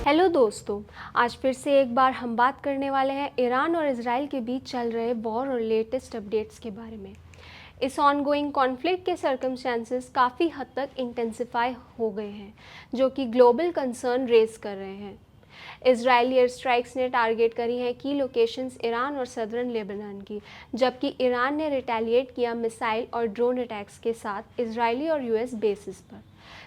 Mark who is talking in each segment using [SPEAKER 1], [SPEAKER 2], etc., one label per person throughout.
[SPEAKER 1] Hello दोस्तों, आज फिर से एक बार हम बात करने वाले हैं ईरान और इजराइल के बीच चल रहे वॉर और लेटेस्ट अपडेट्स के बारे में। इस ऑनगोइंग कॉन्फ्लिक्ट के सर्कमस्टेंसेस काफ़ी हद तक इंटेंसिफाई हो गए हैं, जो कि ग्लोबल कंसर्न रेज कर रहे हैं। इजरायली एयर स्ट्राइक्स ने टारगेट करी हैं की लोकेशंस ईरान और सदर्न लेबनान की, जबकि ईरान ने रिटेलिएट किया मिसाइल और ड्रोन अटैक्स के साथ इजरायली और यूएस बेसिस पर।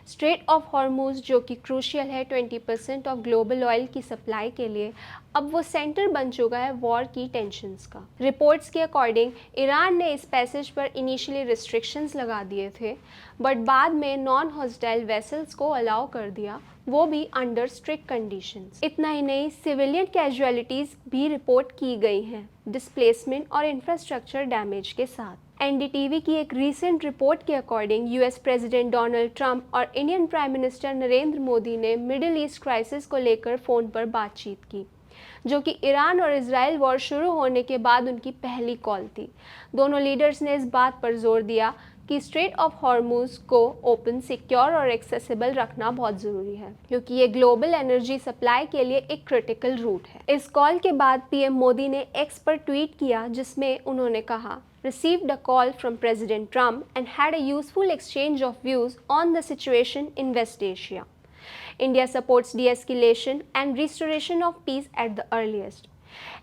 [SPEAKER 1] स्ट्रेट ऑफ हॉर्मुज, जो कि क्रूशियल है 20% ऑफ ग्लोबल ऑयल की सप्लाई के लिए, अब वो सेंटर बन चुका है वॉर की टेंशंस का। रिपोर्ट्स के अकॉर्डिंग ईरान ने इस पैसेज पर इनिशियली रिस्ट्रिक्शंस लगा दिए थे, बट बाद में नॉन हॉस्टाइल वेसल्स को अलाउ कर दिया, वो भी अंडर स्ट्रिक्ट कंडीशंस। इतना ही नहीं, सिविलियन कैजुअलिटीज़ भी रिपोर्ट की गई हैं, डिस्प्लेसमेंट और इंफ्रास्ट्रक्चर डैमेज के साथ। एनडीटीवी की एक रीसेंट रिपोर्ट के according US president Donald Trump और Indian prime minister Narendra Modi ने मिडिल ईस्ट क्राइसिस को लेकर फ़ोन पर बातचीत की, जो कि ईरान और इजराइल वॉर शुरू होने के बाद उनकी पहली कॉल थी। दोनों लीडर्स ने इस बात पर जोर दिया कि स्ट्रेट ऑफ हॉर्मुज को ओपन, सिक्योर और एक्सेसिबल रखना बहुत ज़रूरी है, क्योंकि ये ग्लोबल एनर्जी सप्लाई के लिए एक क्रिटिकल रूट है। इस कॉल के बाद पीएम मोदी ने एक्स पर ट्वीट किया, जिसमें उन्होंने कहा, received a call from President Trump and had a useful exchange of views on the situation in West Asia. India supports de-escalation and restoration of peace at the earliest,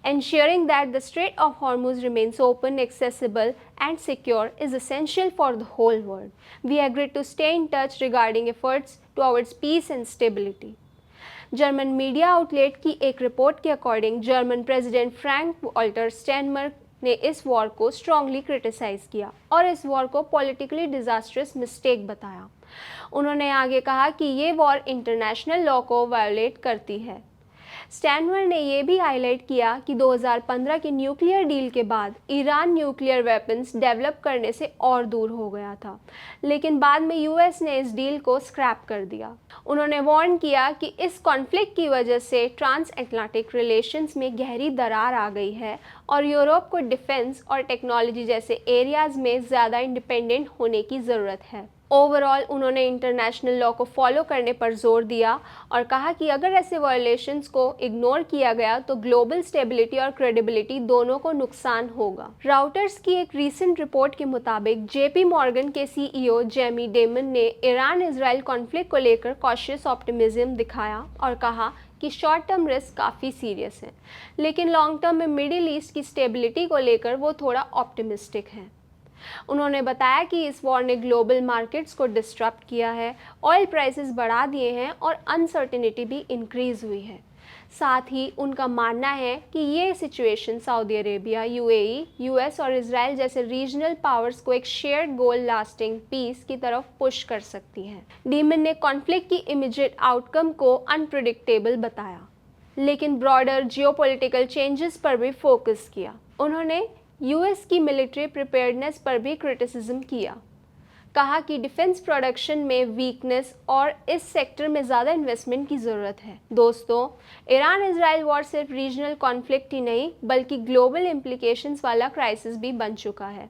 [SPEAKER 1] ensuring that the Strait of Hormuz remains open, accessible, and secure is essential for the whole world. We agreed to stay in touch regarding efforts towards peace and stability. German media outlet की एक report के according German president Frank Walter Steinmeier ने इस war को strongly criticise किया और इस war को पॉलिटिकली डिजास्ट्रस मिस्टेक बताया। उन्होंने आगे कहा कि ये वॉर इंटरनेशनल लॉ को वायोलेट करती है। स्टैनमर ने यह भी हाईलाइट किया कि 2015 के न्यूक्लियर डील के बाद ईरान न्यूक्लियर वेपन्स डेवलप करने से और दूर हो गया था, लेकिन बाद में यूएस ने इस डील को स्क्रैप कर दिया। उन्होंने वार्न किया कि इस कॉन्फ्लिक्ट की वजह से ट्रांस अटलांटिक रिलेशंस में गहरी दरार आ गई है और यूरोप को डिफेंस और टेक्नोलॉजी जैसे एरियाज में ज़्यादा इंडिपेंडेंट होने की ज़रूरत है। ओवरऑल उन्होंने इंटरनेशनल लॉ को फॉलो करने पर जोर दिया और कहा कि अगर ऐसे वायलेशंस को इग्नोर किया गया तो ग्लोबल स्टेबिलिटी और क्रेडिबिलिटी दोनों को नुकसान होगा। राउटर्स की एक रीसेंट रिपोर्ट के मुताबिक जेपी मॉर्गन के सीईओ जेमी डेमन ने ईरान इजराइल कॉन्फ्लिक्ट को लेकर कॉशियस ऑप्टिमिज्म दिखाया और कहा कि शॉर्ट टर्म रिस्क काफ़ी सीरियस है, लेकिन लॉन्ग टर्म में मिडिल ईस्ट की स्टेबिलिटी को लेकर वो थोड़ा ऑप्टिमिस्टिक हैं। उन्होंने बताया कि इस वॉर ने ग्लोबल मार्केट्स को डिस्टर्ब किया है, ऑयल प्राइसेस बढ़ा दिए हैं और अनसर्टेनिटी भी इंक्रीज हुई है। साथ ही उनका मानना है कि ये situation Saudi Arabia, UAE, US और इजराइल जैसे रीजनल पावर्स को एक शेयर्ड गोल लास्टिंग पीस की तरफ पुश कर सकती है। डीमन ने कॉन्फ्लिक्ट की इमीडिएट आउटकम को अनप्रिडिक्टेबल बताया, लेकिन ब्रॉडर जियोपॉलिटिकल चेंजेस पर भी फोकस किया। उन्होंने यूएस की मिलिट्री प्रिपेयर्डनेस पर भी क्रिटिसिज्म किया, कहा कि डिफेंस प्रोडक्शन में वीकनेस और इस सेक्टर में ज़्यादा इन्वेस्टमेंट की ज़रूरत है। दोस्तों, ईरान इजराइल वॉर सिर्फ रीजनल कॉन्फ्लिक्ट ही नहीं बल्कि ग्लोबल इम्प्लीकेशंस वाला क्राइसिस भी बन चुका है।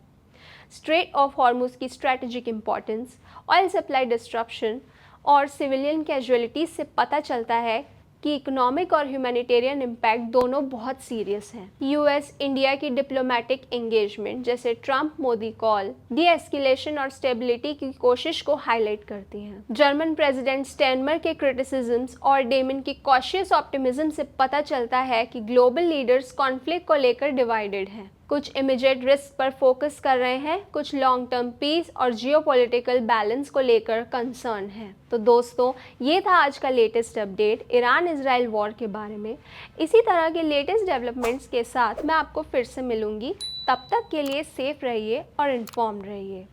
[SPEAKER 1] स्ट्रेट ऑफ हॉर्मुज की strategic importance, oil supply disruption और सिविलियन कैजुअलिटीज से पता चलता है कि इकोनॉमिक और ह्यूमैनिटेरियन इम्पैक्ट दोनों बहुत सीरियस हैं। यूएस इंडिया की डिप्लोमेटिक एंगेजमेंट जैसे Trump Modi call D escalation और स्टेबिलिटी की कोशिश को हाईलाइट करती हैं। जर्मन प्रेसिडेंट स्टेनमर के क्रिटिसिज्म्स और डेमन की कॉशियस ऑप्टिमिज्म से पता चलता है कि ग्लोबल लीडर्स कॉन्फ्लिक्ट को लेकर डिवाइडेड हैं। कुछ इमीडिएट रिस्क पर फोकस कर रहे हैं, कुछ लॉन्ग टर्म पीस और जियोपॉलिटिकल बैलेंस को लेकर कंसर्न है। तो दोस्तों, ये था आज का latest update Iran Israel war के बारे में। इसी तरह के लेटेस्ट डेवलपमेंट्स के साथ मैं आपको फिर से मिलूंगी। तब तक के लिए सेफ रहिए और इन्फॉर्म्ड रहिए।